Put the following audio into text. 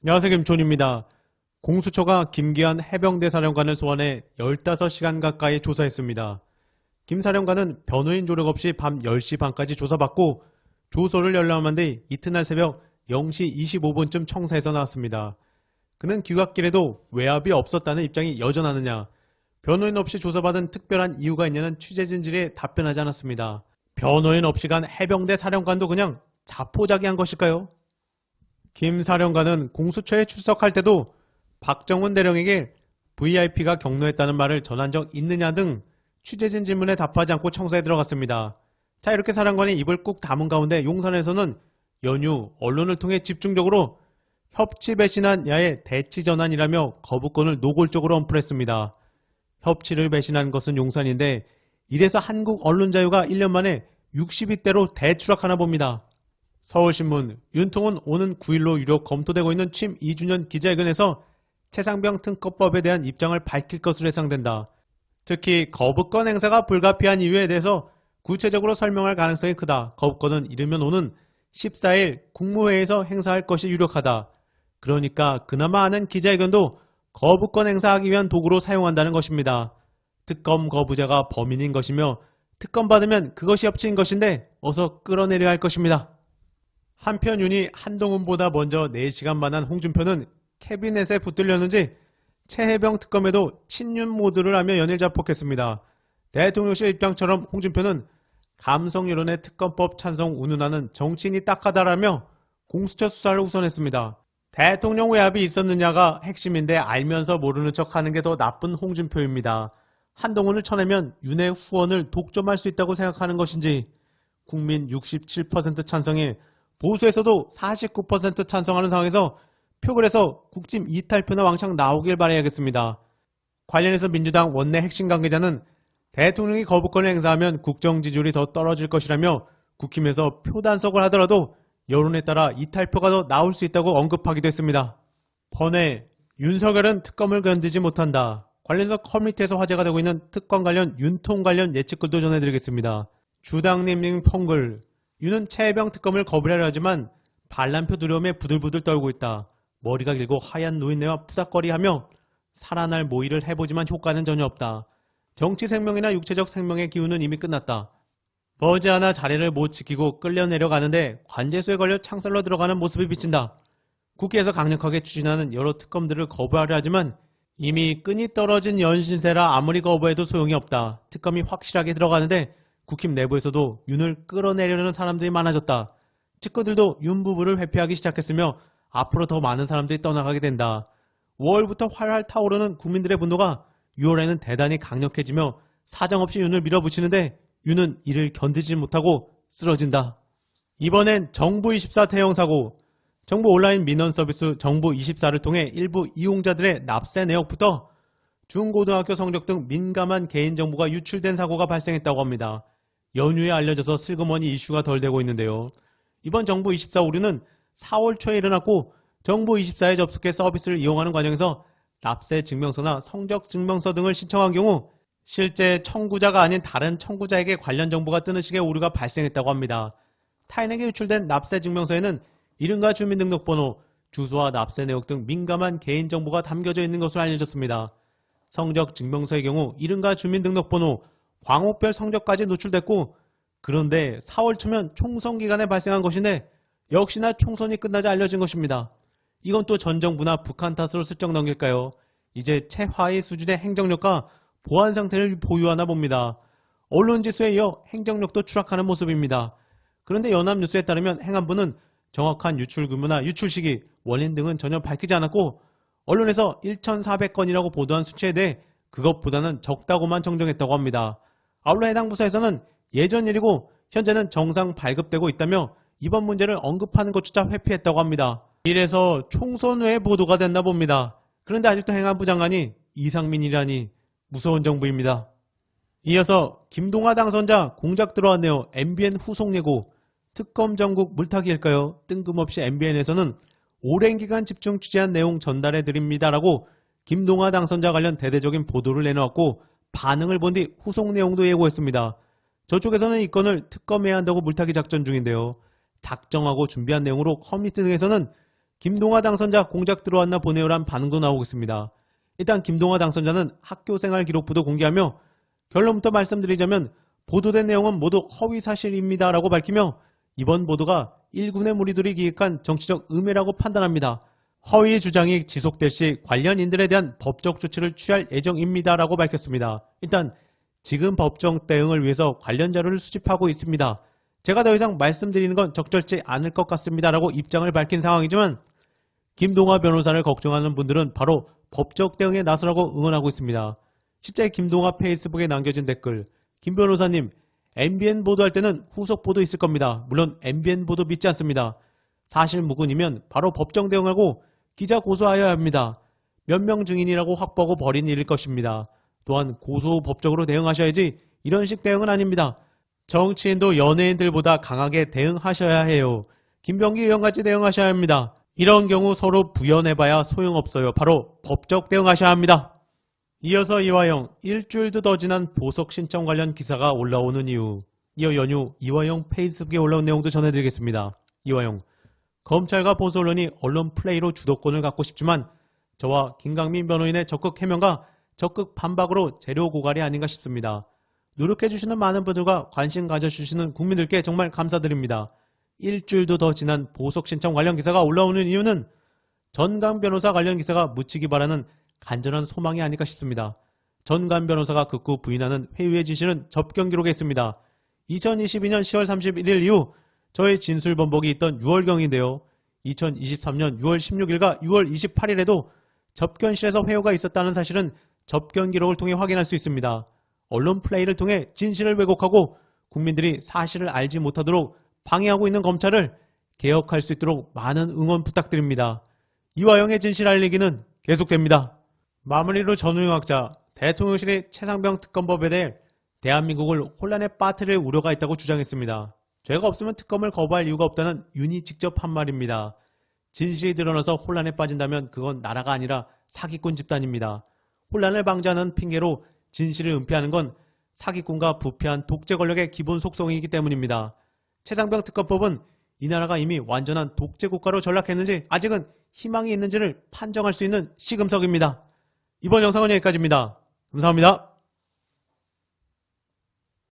안녕하세요, 김촌입니다. 공수처가 김기한 해병대 사령관을 소환해 15시간 가까이 조사했습니다. 김 사령관은 변호인 조력 없이 밤 10시 반까지 조사받고 조서를 열람한 뒤 이튿날 새벽 0시 25분쯤 청사에서 나왔습니다. 그는 귀갓길에도 외압이 없었다는 입장이 여전하느냐, 변호인 없이 조사받은 특별한 이유가 있냐는 취재진 질의에 답변하지 않았습니다. 변호인 없이 간 해병대 사령관도 그냥 자포자기한 것일까요? 김 사령관은 공수처에 출석할 때도 박정훈 대령에게 VIP가 경로했다는 말을 전한 적 있느냐 등 취재진 질문에 답하지 않고 청사에 들어갔습니다. 자, 이렇게 사령관이 입을 꾹 다문 가운데 용산에서는 연휴 언론을 통해 집중적으로 협치 배신한 야의 대치 전환이라며 거부권을 노골적으로 언플했습니다. 협치를 배신한 것은 용산인데 이래서 한국 언론 자유가 1년 만에 60위대로 대추락하나 봅니다. 서울신문, 윤통은 오는 9일로 유력 검토되고 있는 취임 2주년 기자회견에서 최상병 특검법에 대한 입장을 밝힐 것으로 예상된다. 특히 거부권 행사가 불가피한 이유에 대해서 구체적으로 설명할 가능성이 크다. 거부권은 이르면 오는 14일 국무회의에서 행사할 것이 유력하다. 그러니까 그나마 아는 기자회견도 거부권 행사하기 위한 도구로 사용한다는 것입니다. 특검 거부자가 범인인 것이며 특검 받으면 그것이 협치인 것인데 어서 끌어내려야 할 것입니다. 한편 윤이 한동훈보다 먼저 4시간 만한 홍준표는 캐비넷에 붙들렸는지 최혜병 특검에도 친윤 모드를 하며 연일 자폭했습니다. 대통령실 입장처럼 홍준표는 감성 여론의 특검법 찬성 운운하는 정치인이 딱하다라며 공수처 수사를 우선했습니다. 대통령 외압이 있었느냐가 핵심인데 알면서 모르는 척하는 게 더 나쁜 홍준표입니다. 한동훈을 쳐내면 윤의 후원을 독점할 수 있다고 생각하는 것인지 국민 67% 찬성에 보수에서도 49% 찬성하는 상황에서 표결에서 국짐 이탈표나 왕창 나오길 바라야겠습니다. 관련해서 민주당 원내 핵심 관계자는 대통령이 거부권을 행사하면 국정 지지율이 더 떨어질 것이라며 국힘에서 표단속을 하더라도 여론에 따라 이탈표가 더 나올 수 있다고 언급하기도 했습니다. 번외, 윤석열은 특검을 견디지 못한다. 관련해서 커뮤니티에서 화제가 되고 있는 특검 관련 윤통 관련 예측글도 전해드리겠습니다. 주당님 펑글, 윤은 최혜병 특검을 거부하려 하지만 반란표 두려움에 부들부들 떨고 있다. 머리가 길고 하얀 노인네와 푸닥거리하며 살아날 모의를 해보지만 효과는 전혀 없다. 정치 생명이나 육체적 생명의 기운은 이미 끝났다. 머지않아 자리를 못 지키고 끌려 내려가는데 관제수에 걸려 창살로 들어가는 모습이 비친다. 국회에서 강력하게 추진하는 여러 특검들을 거부하려 하지만 이미 끈이 떨어진 연신세라 아무리 거부해도 소용이 없다. 특검이 확실하게 들어가는데 국힘 내부에서도 윤을 끌어내려는 사람들이 많아졌다. 측근들도 윤 부부를 회피하기 시작했으며 앞으로 더 많은 사람들이 떠나가게 된다. 5월부터 활활 타오르는 국민들의 분노가 6월에는 대단히 강력해지며 사정없이 윤을 밀어붙이는데 윤은 이를 견디지 못하고 쓰러진다. 이번엔 정부24 태형 사고. 정부 온라인 민원 서비스 정부24를 통해 일부 이용자들의 납세 내역부터 중고등학교 성적 등 민감한 개인정보가 유출된 사고가 발생했다고 합니다. 연휴에 알려져서 슬그머니 이슈가 덜 되고 있는데요. 이번 정부24 오류는 4월 초에 일어났고 정부24에 접속해 서비스를 이용하는 과정에서 납세 증명서나 성적 증명서 등을 신청한 경우 실제 청구자가 아닌 다른 청구자에게 관련 정보가 뜨는 식의 오류가 발생했다고 합니다. 타인에게 유출된 납세 증명서에는 이름과 주민등록번호, 주소와 납세 내역 등 민감한 개인정보가 담겨져 있는 것으로 알려졌습니다. 성적 증명서의 경우 이름과 주민등록번호, 광옥별 성적까지 노출됐고 그런데 4월 초면 총선 기간에 발생한 것인데 역시나 총선이 끝나자 알려진 것입니다. 이건 또 전 정부나 북한 탓으로 슬쩍 넘길까요? 이제 최하위 수준의 행정력과 보안 상태를 보유하나 봅니다. 언론 지수에 이어 행정력도 추락하는 모습입니다. 그런데 연합뉴스에 따르면 행안부는 정확한 유출 규모나 유출 시기, 원인 등은 전혀 밝히지 않았고 언론에서 1,400건이라고 보도한 수치에 대해 그것보다는 적다고만 정정했다고 합니다. 아울러 해당 부서에서는 예전 일이고 현재는 정상 발급되고 있다며 이번 문제를 언급하는 것조차 회피했다고 합니다. 이래서 총선 후에 보도가 됐나 봅니다. 그런데 아직도 행안부 장관이 이상민이라니 무서운 정부입니다. 이어서 김동화 당선자 공작 들어왔네요. MBN 후속 예고. 특검 전국 물타기일까요? 뜬금없이 MBN에서는 오랜 기간 집중 취재한 내용 전달해 드립니다라고 김동화 당선자 관련 대대적인 보도를 내놓았고 반응을 본 뒤 후속 내용도 예고했습니다. 저쪽에서는 이 건을 특검해야 한다고 물타기 작전 중인데요. 작정하고 준비한 내용으로 커뮤니티 등에서는 김동화 당선자 공작 들어왔나 보네요란 반응도 나오고 있습니다. 일단 김동화 당선자는 학교생활 기록부도 공개하며 결론부터 말씀드리자면 보도된 내용은 모두 허위사실입니다 라고 밝히며 이번 보도가 일군의 무리들이 기획한 정치적 음해라고 판단합니다. 허위 주장이 지속될 시 관련인들에 대한 법적 조치를 취할 예정입니다 라고 밝혔습니다. 일단 지금 법정 대응을 위해서 관련 자료를 수집하고 있습니다. 제가 더 이상 말씀드리는 건 적절치 않을 것 같습니다 라고 입장을 밝힌 상황이지만 김동화 변호사를 걱정하는 분들은 바로 법적 대응에 나서라고 응원하고 있습니다. 실제 김동화 페이스북에 남겨진 댓글, 김 변호사님 MBN 보도할 때는 후속 보도 있을 겁니다. 물론 MBN 보도 믿지 않습니다. 사실 무근이면 바로 법정 대응하고 기자 고소하여야 합니다. 몇 명 증인이라고 확보하고 벌인 일일 것입니다. 또한 고소 후 법적으로 대응하셔야지 이런 식 대응은 아닙니다. 정치인도 연예인들보다 강하게 대응하셔야 해요. 김병기 의원같이 대응하셔야 합니다. 이런 경우 서로 부연해봐야 소용없어요. 바로 법적 대응하셔야 합니다. 이어서 이화영, 일주일도 더 지난 보석 신청 관련 기사가 올라오는 이유. 이어 연휴 이화영 페이스북에 올라온 내용도 전해드리겠습니다. 이화영, 검찰과 보수 언론이 언론 플레이로 주도권을 갖고 싶지만 저와 김강민 변호인의 적극 해명과 적극 반박으로 재료 고갈이 아닌가 싶습니다. 노력해주시는 많은 분들과 관심 가져주시는 국민들께 정말 감사드립니다. 일주일도 더 지난 보석 신청 관련 기사가 올라오는 이유는 전강 변호사 관련 기사가 묻히기 바라는 간절한 소망이 아닐까 싶습니다. 전강 변호사가 극구 부인하는 회유의 진실은 접견 기록에 있습니다. 2022년 10월 31일 이후 저의 진술 번복이 있던 6월경인데요. 2023년 6월 16일과 6월 28일에도 접견실에서 회유가 있었다는 사실은 접견 기록을 통해 확인할 수 있습니다. 언론 플레이를 통해 진실을 왜곡하고 국민들이 사실을 알지 못하도록 방해하고 있는 검찰을 개혁할 수 있도록 많은 응원 부탁드립니다. 이화영의 진실 알리기는 계속됩니다. 마무리로 전우영 학자, 대통령실이 최상병 특검법에 대해 대한민국을 혼란에 빠뜨릴 우려가 있다고 주장했습니다. 죄가 없으면 특검을 거부할 이유가 없다는 윤이 직접 한 말입니다. 진실이 드러나서 혼란에 빠진다면 그건 나라가 아니라 사기꾼 집단입니다. 혼란을 방지하는 핑계로 진실을 은폐하는 건 사기꾼과 부패한 독재 권력의 기본 속성이기 때문입니다. 최상병 특검법은 이 나라가 이미 완전한 독재 국가로 전락했는지 아직은 희망이 있는지를 판정할 수 있는 시금석입니다. 이번 영상은 여기까지입니다. 감사합니다.